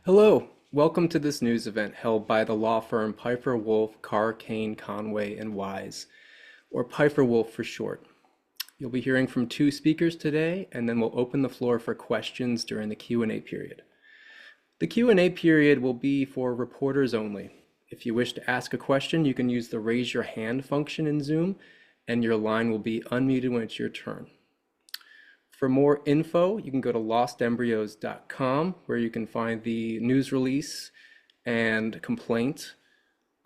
Hello, welcome to this news event held by the law firm Peiffer, Wolf, Carr, Kane, Conway, and Wise, or Peiffer Wolf for short. You'll be hearing from two speakers today, and then we'll open the floor for questions during the Q&A period. The Q&A period will be for reporters only. If you wish to ask a question, you can use the raise your hand function in Zoom, and your line will be unmuted when it's your turn. For more info, you can go to lostembryos.com where you can find the news release and complaint.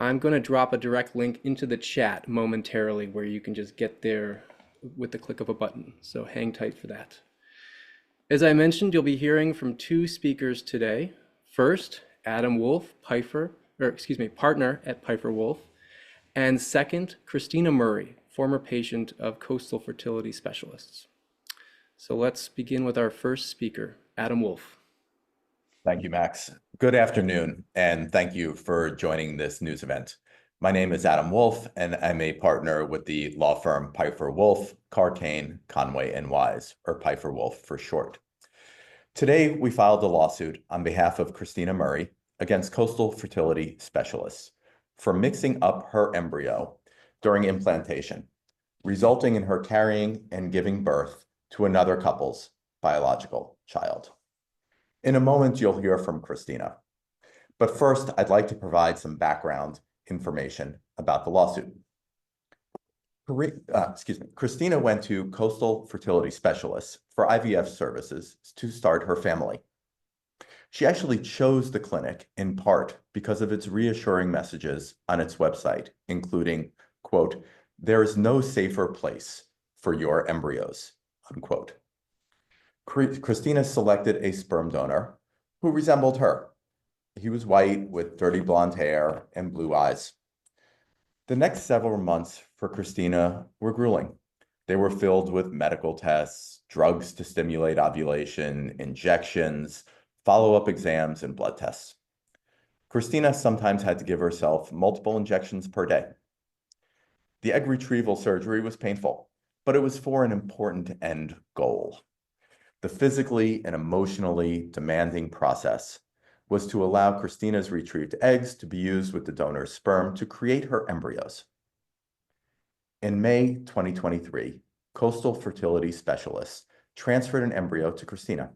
I'm going to drop a direct link into the chat momentarily where you can just get there with the click of a button, so hang tight for that. As I mentioned, you'll be hearing from two speakers today. First, Adam Wolf, partner at Peiffer Wolf, and second, Christina Murray, former patient of Coastal Fertility Specialists. So let's begin with our first speaker, Adam Wolf. Thank you, Max. Good afternoon, and thank you for joining this news event. My name is Adam Wolf, and I'm a partner with the law firm Peiffer Wolf, Carr, Kane, Conway, and Wise, or Peiffer Wolf for short. Today, we filed a lawsuit on behalf of Christina Murray against Coastal Fertility Specialists for mixing up her embryo during implantation, resulting in her carrying and giving birth to another couple's biological child. In a moment, you'll hear from Christina. But first, I'd like to provide some background information about the lawsuit. Christina went to Coastal Fertility Specialists for IVF services to start her family. She actually chose the clinic in part because of its reassuring messages on its website, including, quote, "There is no safer place for your embryos," unquote. Christina selected a sperm donor who resembled her. He was white with dirty blonde hair and blue eyes. The next several months for Christina were grueling. They were filled with medical tests, drugs to stimulate ovulation, injections, follow-up exams, and blood tests. Christina sometimes had to give herself multiple injections per day. The egg retrieval surgery was painful, but it was for an important end goal. The physically and emotionally demanding process was to allow Christina's retrieved eggs to be used with the donor's sperm to create her embryos. In May 2023, Coastal Fertility Specialists transferred an embryo to Christina.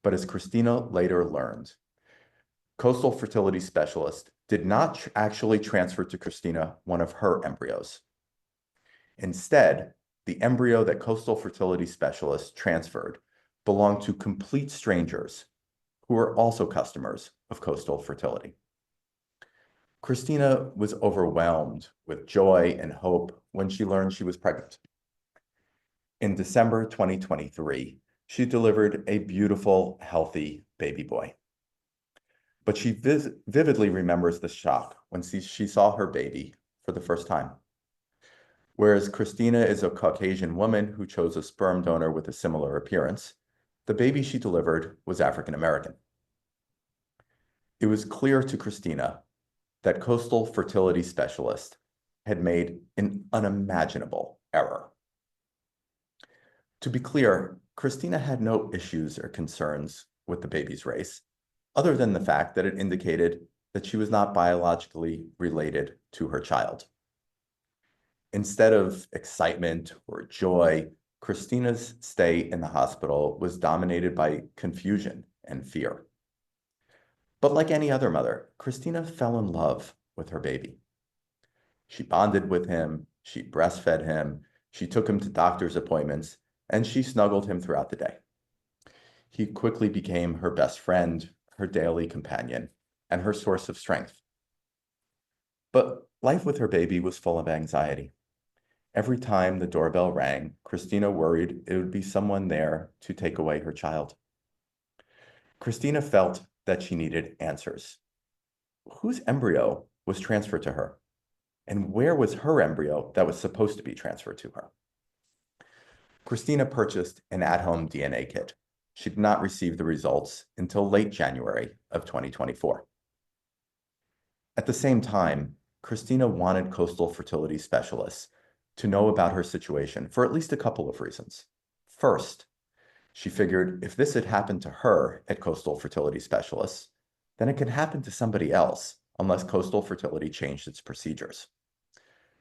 But as Christina later learned, Coastal Fertility Specialists did not actually transfer to Christina one of her embryos. Instead, the embryo that Coastal Fertility Specialists transferred belonged to complete strangers who were also customers of Coastal Fertility. Christina was overwhelmed with joy and hope when she learned she was pregnant. In December 2023, she delivered a beautiful, healthy baby boy. But she vividly remembers the shock when she saw her baby for the first time. Whereas Christina is a Caucasian woman who chose a sperm donor with a similar appearance, the baby she delivered was African American. It was clear to Christina that Coastal Fertility Specialist had made an unimaginable error. To be clear, Christina had no issues or concerns with the baby's race, other than the fact that it indicated that she was not biologically related to her child. Instead of excitement or joy, Christina's stay in the hospital was dominated by confusion and fear. But like any other mother, Christina fell in love with her baby. She bonded with him, she breastfed him, she took him to doctor's appointments, and she snuggled him throughout the day. He quickly became her best friend, her daily companion, and her source of strength. But life with her baby was full of anxiety. Every time the doorbell rang, Christina worried it would be someone there to take away her child. Christina felt that she needed answers. Whose embryo was transferred to her? And where was her embryo that was supposed to be transferred to her? Christina purchased an at-home DNA kit. She did not receive the results until late January of 2024. At the same time, Christina wanted Coastal Fertility Specialists to know about her situation for at least a couple of reasons. First, She figured if this had happened to her at Coastal Fertility Specialists, then it could happen to somebody else unless Coastal Fertility changed its procedures.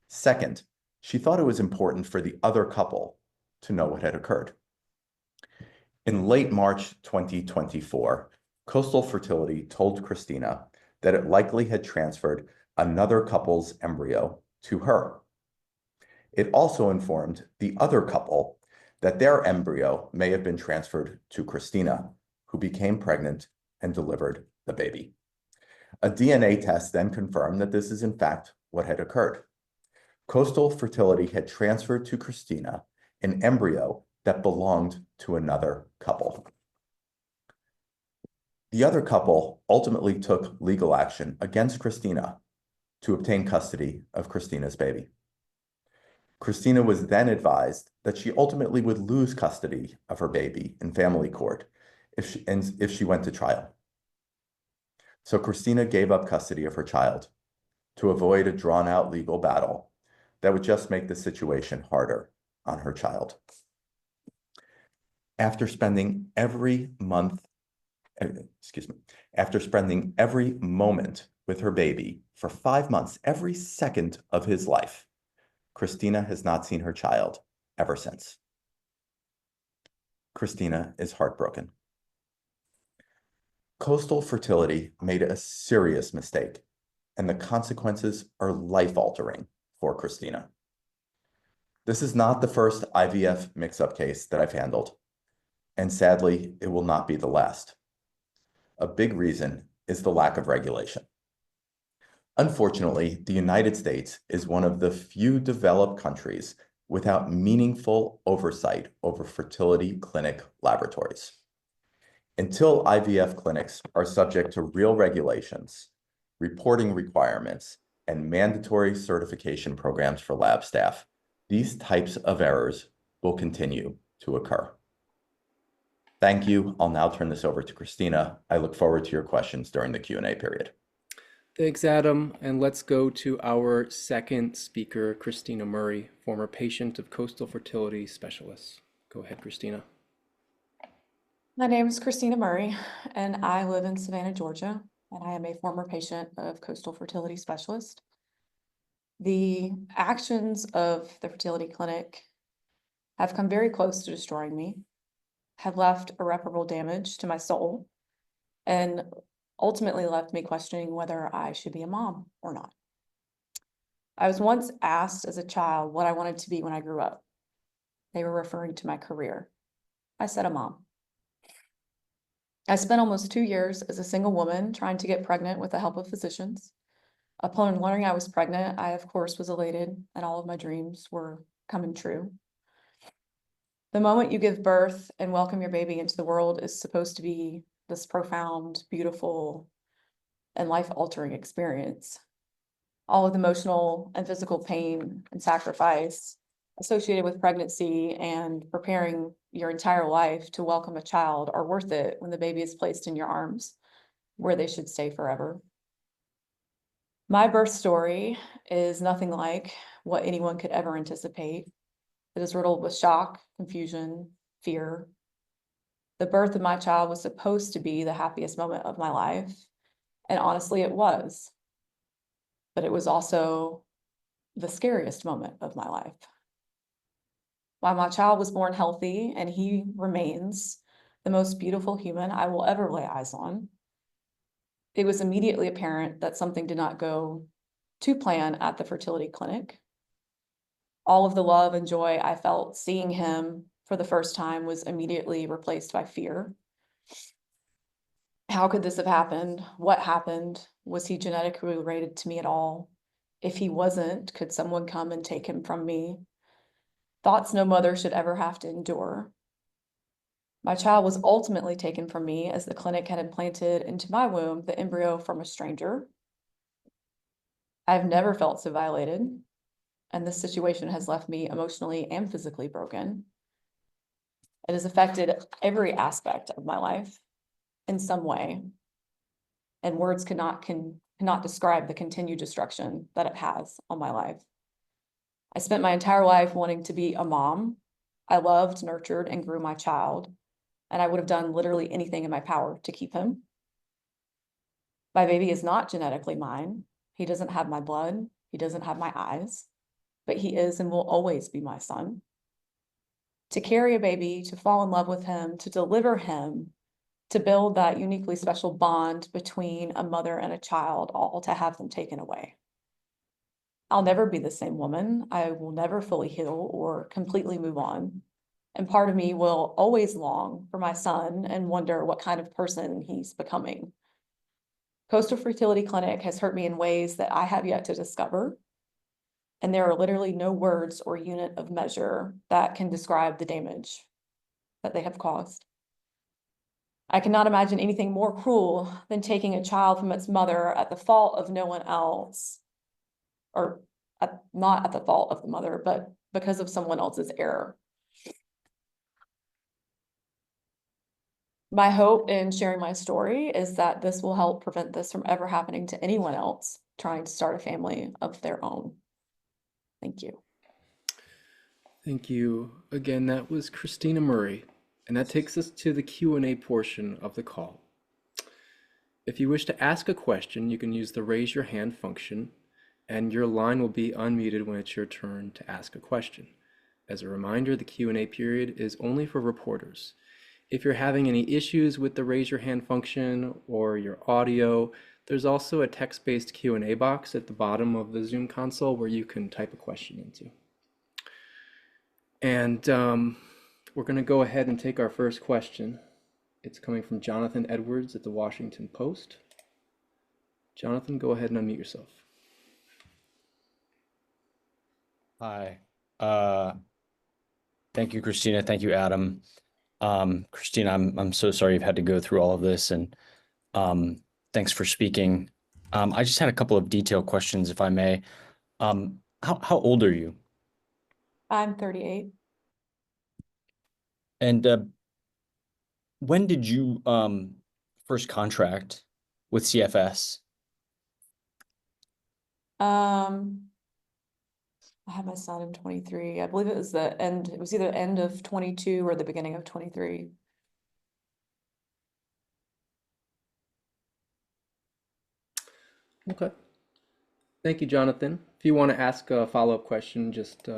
Second, she thought it was important for the other couple to know what had occurred. In late March 2024, Coastal Fertility told Christina that it likely had transferred another couple's embryo to her. It also informed the other couple that their embryo may have been transferred to Christina, who became pregnant and delivered the baby. A DNA test then confirmed that this is in fact what had occurred. Coastal Fertility had transferred to Christina an embryo that belonged to another couple. The other couple ultimately took legal action against Christina to obtain custody of Christina's baby. Christina was then advised that she ultimately would lose custody of her baby in family court if she went to trial. So Christina gave up custody of her child to avoid a drawn-out legal battle that would just make the situation harder on her child. After spending every moment with her baby for 5 months, every second of his life, Christina has not seen her child ever since. Christina is heartbroken. Coastal Fertility made a serious mistake, and the consequences are life-altering for Christina. This is not the first IVF mix-up case that I've handled, and sadly, it will not be the last. A big reason is the lack of regulation. Unfortunately, the United States is one of the few developed countries without meaningful oversight over fertility clinic laboratories. Until IVF clinics are subject to real regulations, reporting requirements, and mandatory certification programs for lab staff, these types of errors will continue to occur. Thank you. I'll now turn this over to Christina. I look forward to your questions during the Q&A period. Thanks, Adam. And let's go to our second speaker, Christina Murray, former patient of Coastal Fertility Specialists. Go ahead, Christina. My name is Christina Murray, and I live in Savannah, Georgia, and I am a former patient of Coastal Fertility Specialist. The actions of the fertility clinic have come very close to destroying me, have left irreparable damage to my soul, and ultimately left me questioning whether I should be a mom or not. I was once asked as a child what I wanted to be when I grew up. They were referring to my career. I said a mom. I spent almost 2 years as a single woman trying to get pregnant with the help of physicians. Upon learning I was pregnant, I of course was elated and all of my dreams were coming true. The moment you give birth and welcome your baby into the world is supposed to be this profound, beautiful, and life-altering experience. All of the emotional and physical pain and sacrifice associated with pregnancy and preparing your entire life to welcome a child are worth it when the baby is placed in your arms, where they should stay forever. My birth story is nothing like what anyone could ever anticipate. It is riddled with shock, confusion, fear. The birth of my child was supposed to be the happiest moment of my life, and honestly, it was. But it was also the scariest moment of my life. While my child was born healthy and he remains the most beautiful human I will ever lay eyes on, it was immediately apparent that something did not go to plan at the fertility clinic. All of the love and joy I felt seeing him for the first time was immediately replaced by fear. How could this have happened? What happened? Was he genetically related to me at all? If he wasn't, could someone come and take him from me? Thoughts no mother should ever have to endure. My child was ultimately taken from me as the clinic had implanted into my womb the embryo from a stranger. I've never felt so violated, and this situation has left me emotionally and physically broken. It has affected every aspect of my life in some way, and words cannot describe the continued destruction that it has on my life. I spent my entire life wanting to be a mom. I loved, nurtured, and grew my child. and I would have done literally anything in my power to keep him. My baby is not genetically mine. He doesn't have my blood. He doesn't have my eyes, but he is and will always be my son. To carry a baby, to fall in love with him, to deliver him, to build that uniquely special bond between a mother and a child, all to have them taken away. I'll never be the same woman. I will never fully heal or completely move on. And part of me will always long for my son and wonder what kind of person he's becoming. Coastal Fertility Clinic has hurt me in ways that I have yet to discover. And there are literally no words or unit of measure that can describe the damage that they have caused. I cannot imagine anything more cruel than taking a child from its mother at the fault of no one else, or not at the fault of the mother, but because of someone else's error. My hope in sharing my story is that this will help prevent this from ever happening to anyone else trying to start a family of their own. Thank you. Thank you. Again, that was Christina Murray, and that takes us to the Q&A portion of the call. If you wish to ask a question, you can use the raise your hand function, and your line will be unmuted when it's your turn to ask a question. As a reminder, the Q&A period is only for reporters. If you're having any issues with the raise your hand function or your audio, there's also a text-based Q&A box at the bottom of the Zoom console where you can type a question into. And we're going to go ahead and take our first question. It's coming from Jonathan Edwards at the Washington Post. Jonathan, go ahead and unmute yourself. Hi. Thank you, Christina. Thank you, Adam. Christina, I'm so sorry you've had to go through all of this, and thanks for speaking. I just had a couple of detailed questions, if I may. How old are you? I'm 38. And when did you first contract with CFS? I had my son in 23. I believe it was the end. It was either end of 22 or the beginning of 23. Okay. Thank you, Jonathan. If you want to ask a follow-up question, just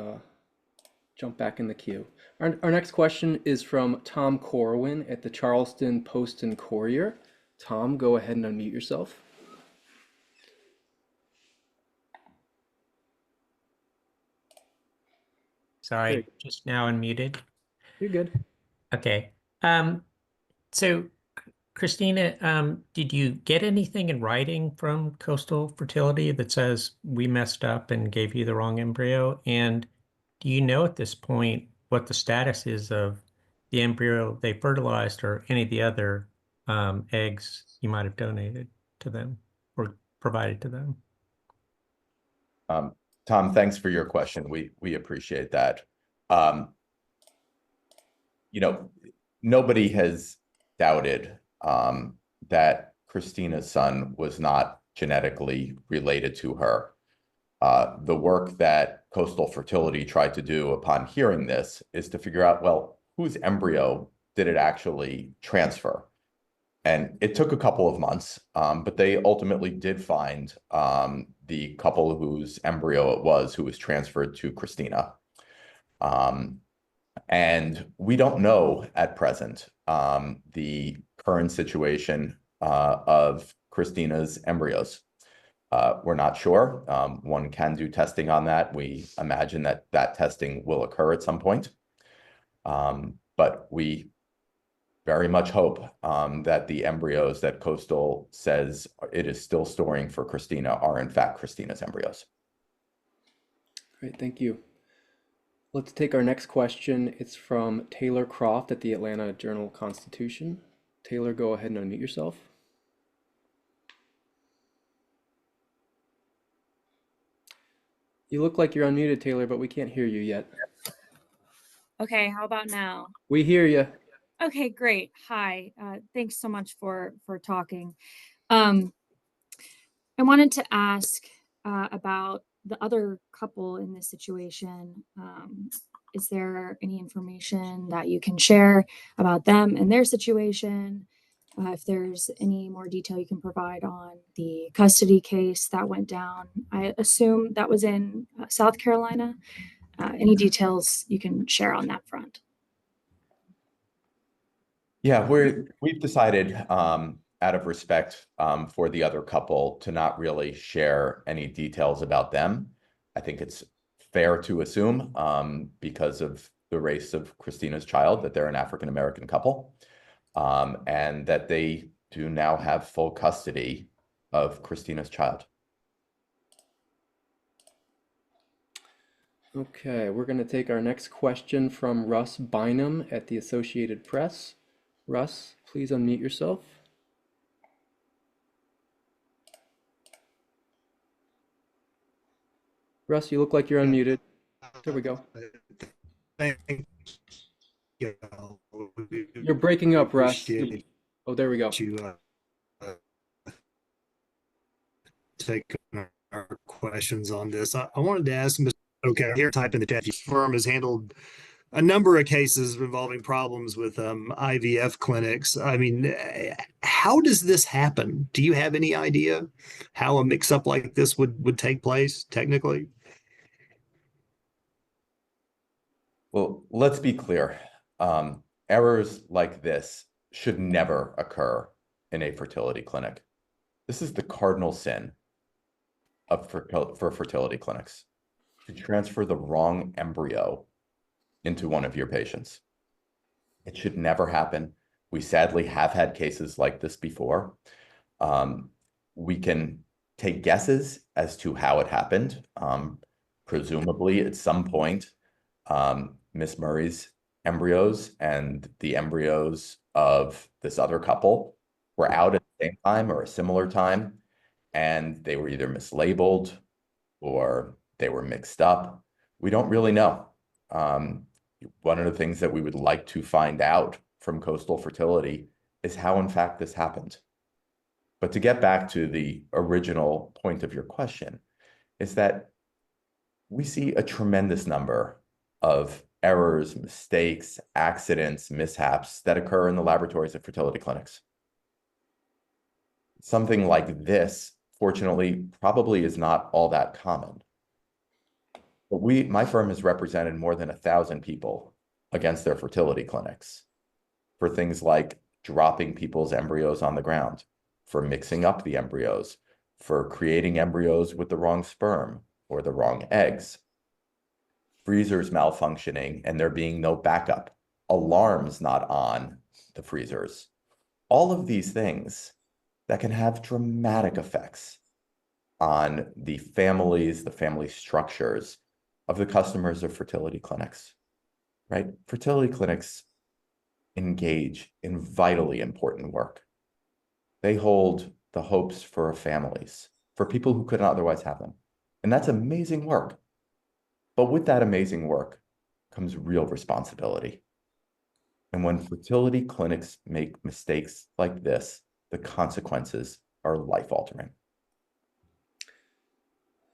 jump back in the queue. Our next question is from Tom Corwin at the Charleston Post and Courier. Tom, go ahead and unmute yourself. Sorry, Great. just now unmuted. You're good. Okay. So Christina, did you get anything in writing from Coastal Fertility that says we messed up and gave you the wrong embryo? And do you know at this point what the status is of the embryo they fertilized or any of the other eggs you might have donated to them or provided to them? Tom, thanks for your question. We appreciate that. Nobody has doubted that Christina's son was not genetically related to her. The work that Coastal Fertility tried to do upon hearing this is to figure out, well, whose embryo did it actually transfer? And it took a couple of months, but they ultimately did find the couple whose embryo it was who was transferred to Christina. And we don't know at present the current situation of Christina's embryos. We're not sure. One can do testing on that. We imagine that that testing will occur at some point. But we very much hope that the embryos that Coastal says it is still storing for Christina are in fact Christina's embryos. Great, thank you. Let's take our next question. It's from Taylor Croft at the Atlanta Journal-Constitution. Taylor, go ahead and unmute yourself. You look like you're unmuted, Taylor, but we can't hear you yet. Okay, how about now? We hear you. Okay, great. Hi. Thanks so much for talking. I wanted to ask about the other couple in this situation. Is there any information that you can share about them and their situation? If there's any more detail you can provide on the custody case that went down, I assume that was in South Carolina. Any details you can share on that front? Yeah, we've decided out of respect for the other couple to not really share any details about them. I think it's fair to assume because of the race of Christina's child that they're an African American couple and that they do now have full custody of Christina's child. Okay, we're going to take our next question from Russ Bynum at the Associated Press. Russ, please unmute yourself. Russ, you look like you're unmuted. There we go. Thank you. You're breaking up, Russ. Appreciate Oh, there we go. you take our questions on this. I wanted to ask Mr. Okay, here type in the chat. Your firm has handled a number of cases involving problems with IVF clinics. I mean, how does this happen? Do you have any idea how a mix-up like this would take place technically? Well, let's be clear. Errors like this should never occur in a fertility clinic. This is the cardinal sin for fertility clinics, to transfer the wrong embryo into one of your patients. It should never happen. We sadly have had cases like this before. We can take guesses as to how it happened. Presumably at some point, Miss Murray's embryos and the embryos of this other couple were out at the same time or a similar time, and they were either mislabeled or they were mixed up. We don't really know. One of the things that we would like to find out from Coastal Fertility is how, in fact, this happened. But to get back to the original point of your question, is that we see a tremendous number of errors, mistakes, accidents, mishaps that occur in the laboratories of fertility clinics. Something like this, fortunately, probably is not all that common. But my firm has represented more than 1,000 people against their fertility clinics for things like dropping people's embryos on the ground, for mixing up the embryos, for creating embryos with the wrong sperm or the wrong eggs, freezers malfunctioning and there being no backup, alarms not on the freezers. All of these things that can have dramatic effects on the families, the family structures of the customers of fertility clinics, right? Fertility clinics engage in vitally important work. They hold the hopes for families, for people who couldn't otherwise have them. And that's amazing work. But with that amazing work comes real responsibility. And when fertility clinics make mistakes like this, the consequences are life-altering.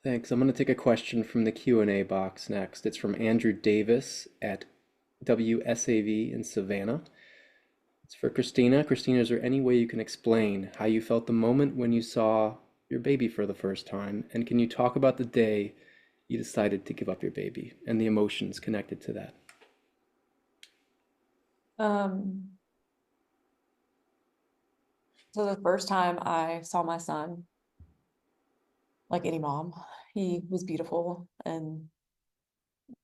Thanks. I'm going to take a question from the Q&A box next. It's from Andrew Davis at WSAV in Savannah. It's for Christina. Christina, is there any way you can explain how you felt the moment when you saw your baby for the first time? And can you talk about the day you decided to give up your baby and the emotions connected to that? So the first time I saw my son, like any mom, he was beautiful and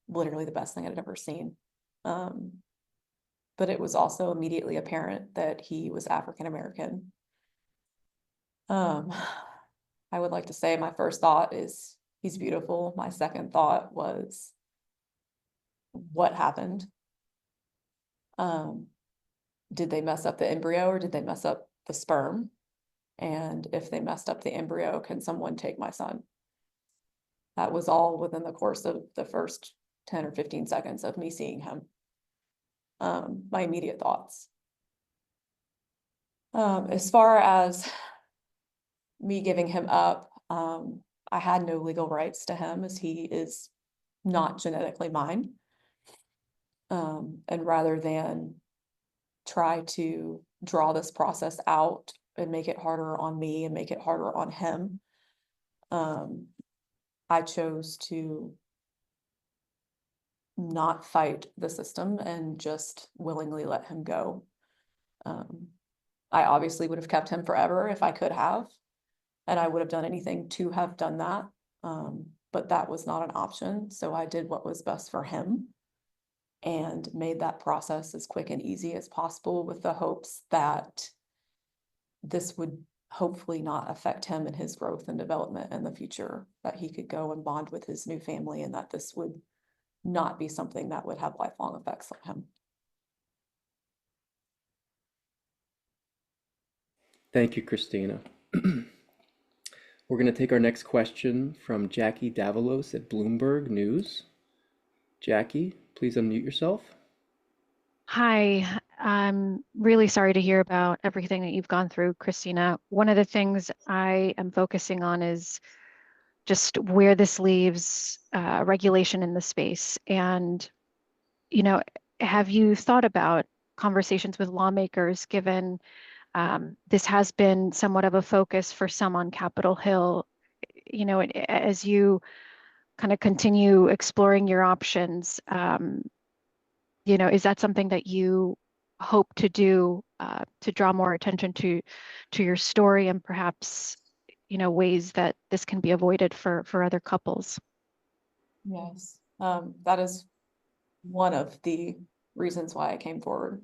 literally the best thing I'd ever seen. But it was also immediately apparent that he was African American. I would like to say my first thought is he's beautiful. My second thought was, what happened? Did they mess up the embryo or did they mess up the sperm? And if they messed up the embryo, can someone take my son? That was all within the course of the first 10 or 15 seconds of me seeing him. My immediate thoughts. As far as me giving him up, I had no legal rights to him as he is not genetically mine. And rather than try to draw this process out and make it harder on me and make it harder on him, I chose to not fight the system and just willingly let him go. I obviously would have kept him forever if I could have, and I would have done anything to have done that. But that was not an option. So I did what was best for him and made that process as quick and easy as possible with the hopes that this would hopefully not affect him and his growth and development in the future, that he could go and bond with his new family, and that this would not be something that would have lifelong effects on him. Thank you, Christina. We're going to take our next question from Jackie Davalos at Bloomberg News. Jackie, please unmute yourself. Hi, I'm really sorry to hear about everything that you've gone through, Christina. One of the things I am focusing on is just where this leaves regulation in the space. And, you know, have you thought about conversations with lawmakers, given this has been somewhat of a focus for some on Capitol Hill, you know, as you kind of continue exploring your options, you know, is that something that you hope to do to draw more attention to your story, and perhaps, you know, ways that this can be avoided for other couples? Yes, that is one of the reasons why I came forward,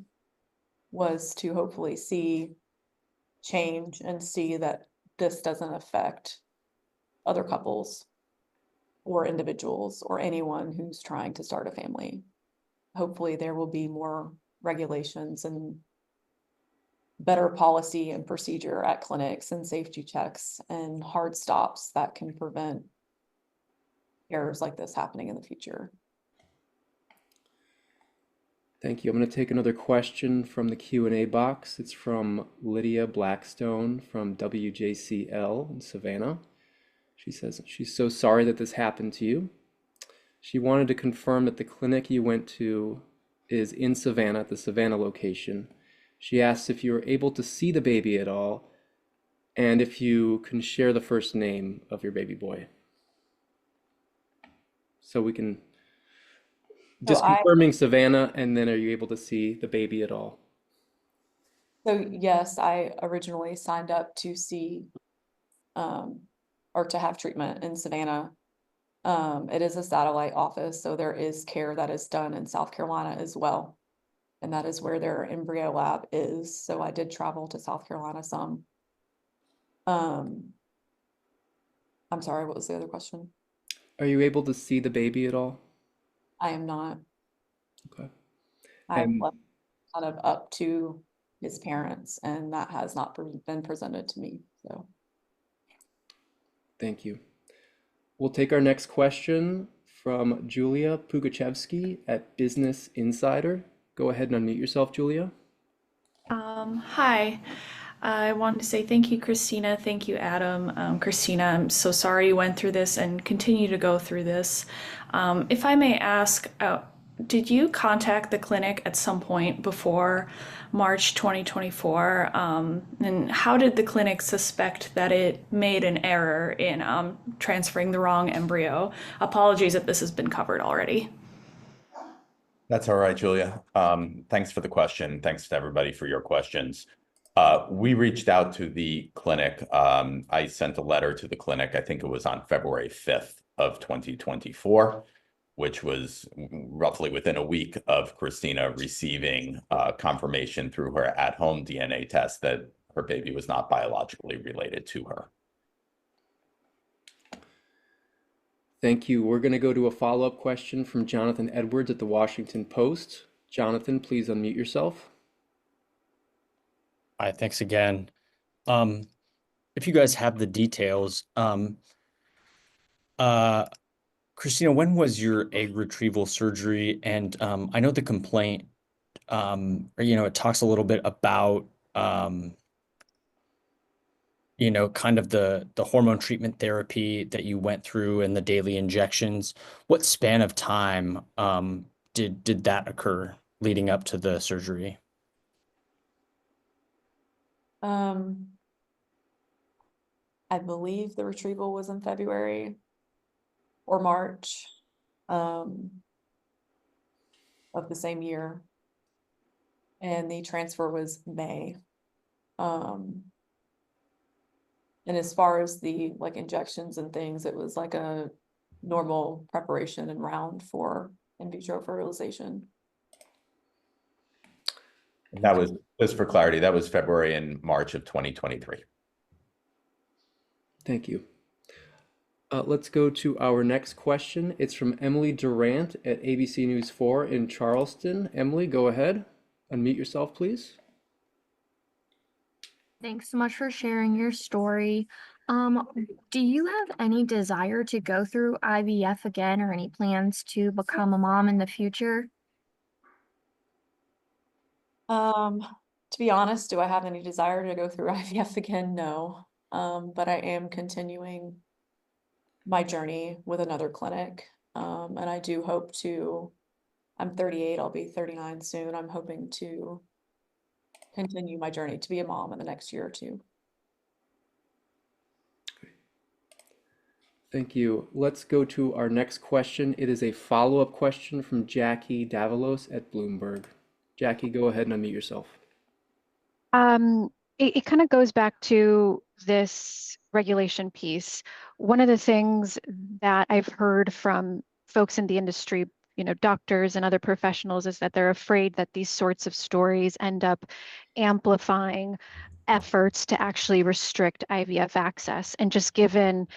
was to hopefully see change and see that this doesn't affect other couples or individuals or anyone who's trying to start a family. Hopefully there will be more regulations and better policy and procedure at clinics and safety checks and hard stops that can prevent errors like this happening in the future. Thank you. I'm going to take another question from the Q&A box. It's from Lydia Blackstone from WJCL in Savannah. She says she's so sorry that this happened to you. She wanted to confirm that the clinic you went to is in Savannah, at the Savannah location. She asks if you were able to see the baby at all, and if you can share the first name of your baby boy. So we can just confirming Savannah, and then are you able to see the baby at all? So yes, I originally signed up to see or to have treatment in Savannah. It is a satellite office, so there is care that is done in South Carolina as well. And that is where their embryo lab is. So I did travel to South Carolina some. I'm sorry, what was the other question? Are you able to see the baby at all? I am not. Okay. I'm left kind of up to his parents, and that has not been presented to me. So Thank you. We'll take our next question from Julia Pugachevsky at Business Insider. Go ahead and unmute yourself, Julia. Hi. I wanted to say thank you, Christina. Thank you, Adam. Christina, I'm so sorry you went through this and continue to go through this. If I may ask, did you contact the clinic at some point before March 2024? And how did the clinic suspect that it made an error in transferring the wrong embryo? Apologies if this has been covered already. That's all right, Julia. Thanks for the question. Thanks to everybody for your questions. We reached out to the clinic. I sent a letter to the clinic, I think it was on February 5th of 2024, which was roughly within a week of Christina receiving confirmation through her at-home DNA test that her baby was not biologically related to her. Thank you. We're going to go to a follow-up question from Jonathan Edwards at the Washington Post. Jonathan, please unmute yourself. Hi, thanks again. If you guys have the details, Christina, when was your egg retrieval surgery? And I know the complaint, it talks a little bit about, kind of the hormone treatment therapy that you went through and the daily injections. What span of time did that occur leading up to the surgery? I believe the retrieval was in February or March, of the same year. And the transfer was May. And as far as the like injections and things, it was like a normal preparation and round for in vitro fertilization. And that was, just for clarity, that was February and March of 2023. Thank you. Let's go to our next question. It's from Emily Durant at ABC News 4 in Charleston. Emily, go ahead. Unmute yourself, please. Thanks so much for sharing your story. Do you have any desire to go through IVF again or any plans to become a mom in the future? To be honest, do I have any desire to go through IVF again? No. But I am continuing my journey with another clinic. And I do hope to, I'm 38, I'll be 39 soon. I'm hoping to continue my journey to be a mom in the next year or two. Thank you. Let's go to our next question. It is a follow-up question from Jackie Davalos at Bloomberg. Jackie, go ahead and unmute yourself. It kind of goes back to this regulation piece. One of the things that I've heard from folks in the industry, doctors and other professionals, is that they're afraid that these sorts of stories end up amplifying efforts to actually restrict IVF access. And just given,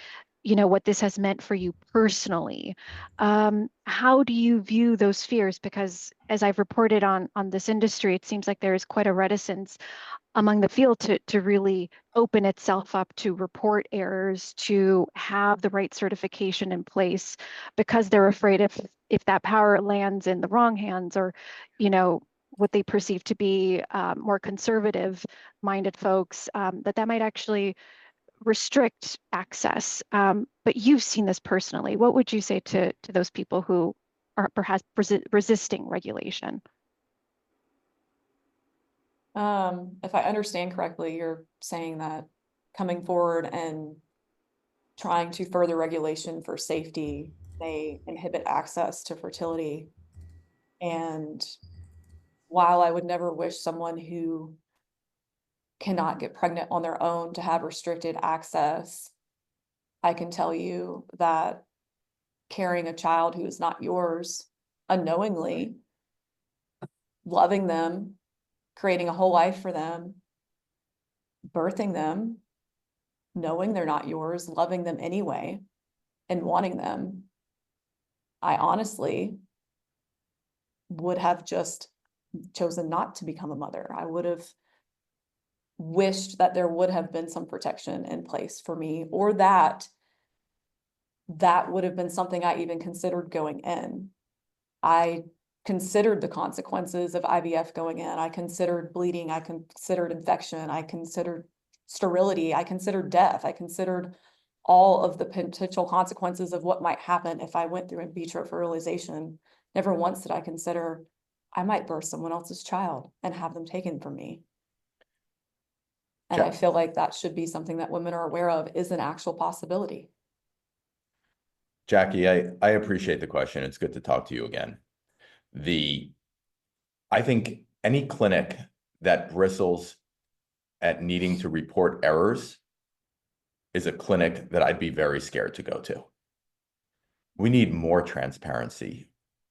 what this has meant for you personally, how do you view those fears? Because as I've reported on this industry, it seems like there is quite a reticence among the field to really open itself up to report errors, to have the right certification in place, because they're afraid if that power lands in the wrong hands, or what they perceive to be more conservative minded folks, that might actually restrict access. But you've seen this personally. What would you say to those people who are perhaps resisting regulation? If I understand correctly, you're saying that coming forward and trying to further regulation for safety may inhibit access to fertility. And while I would never wish someone who cannot get pregnant on their own to have restricted access, I can tell you that carrying a child who is not yours unknowingly, loving them, creating a whole life for them, birthing them, knowing they're not yours, loving them anyway, and wanting them, I honestly would have just chosen not to become a mother. I would have wished that there would have been some protection in place for me, or that would have been something I even considered going in. I considered the consequences of IVF going in. I considered bleeding. I considered infection. I considered sterility. I considered death. I considered all of the potential consequences of what might happen if I went through in vitro fertilization. Never once did I consider I might birth someone else's child and have them taken from me. And I feel like that should be something that women are aware of is an actual possibility. Jackie, I appreciate the question. It's good to talk to you again. I think any clinic that bristles at needing to report errors is a clinic that I'd be very scared to go to. We need more transparency.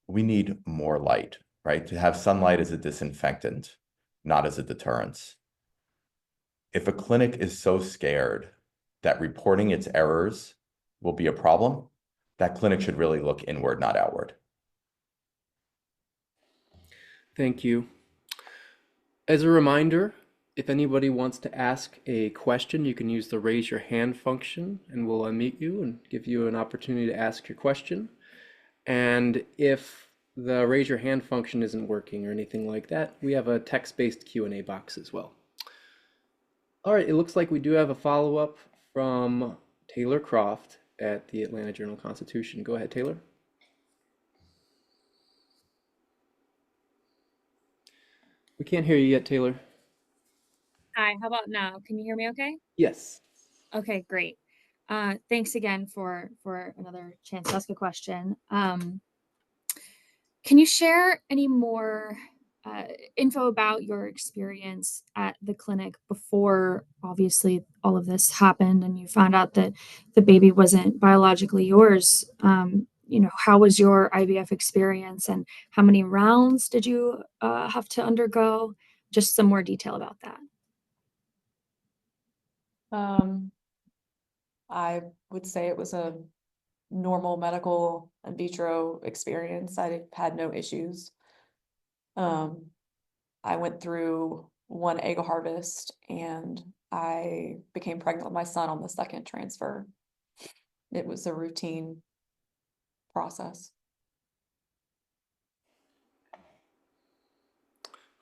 We need more light, right? To have sunlight as a disinfectant, not as a deterrence. If a clinic is so scared that reporting its errors will be a problem, that clinic should really look inward, not outward. Thank you. As a reminder, if anybody wants to ask a question, you can use the raise your hand function and we'll unmute you and give you an opportunity to ask your question. And if the raise your hand function isn't working or anything like that, we have a text-based Q&A box as well. All right, it looks like we do have a follow-up from Taylor Croft at the Atlanta Journal-Constitution. Go ahead, Taylor. We can't hear you yet, Taylor. Hi, how about now? Can you hear me okay? Yes. Okay, great. Thanks again for another chance to ask a question. Can you share any more info about your experience at the clinic before obviously all of this happened and you found out that the baby wasn't biologically yours? How was your IVF experience and how many rounds did you have to undergo? Just some more detail about that. I would say it was a normal medical in vitro experience. I had no issues. I went through one egg harvest and I became pregnant with my son on the second transfer. It was a routine process.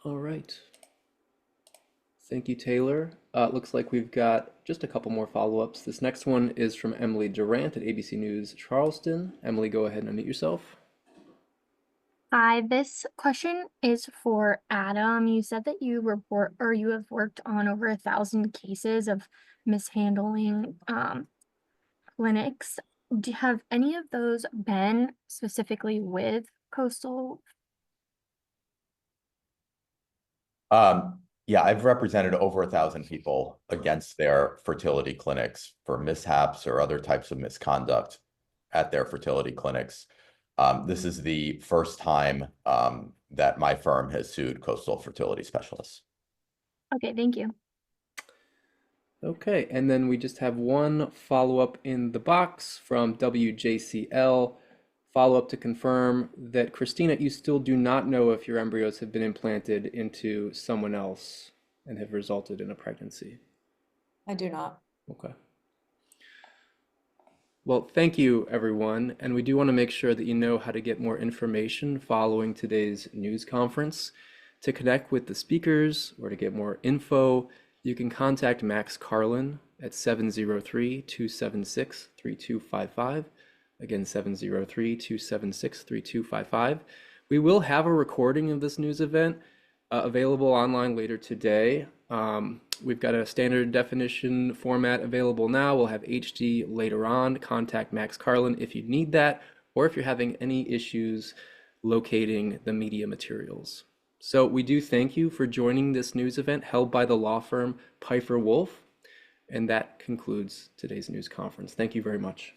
All right. Thank you, Taylor. Looks like we've got just a couple more follow-ups. This next one is from Emily Durant at ABC News Charleston. Emily, go ahead and unmute yourself. Hi, this question is for Adam. You said that you have worked on over 1,000 cases of mishandling clinics. Have any of those been specifically with Coastal? Yeah, I've represented over 1,000 people against their fertility clinics for mishaps or other types of misconduct at their fertility clinics. This is the first time that my firm has sued Coastal Fertility Specialists. Okay, thank you. Okay, and then we just have one follow-up in the box from WJCL. Follow-up to confirm that, Christina, you still do not know if your embryos have been implanted into someone else and have resulted in a pregnancy. I do not. Okay. Well, thank you, everyone. And we do want to make sure that you know how to get more information following today's news conference. To connect with the speakers or to get more info, you can contact Max Carlin at 703-276-3255. Again, 703-276-3255. We will have a recording of this news event available online later today. We've got a standard definition format available now. We'll have HD later on. Contact Max Carlin if you need that, or if you're having any issues locating the media materials. So we do thank you for joining this news event held by the law firm Peiffer Wolf. And that concludes today's news conference. Thank you very much.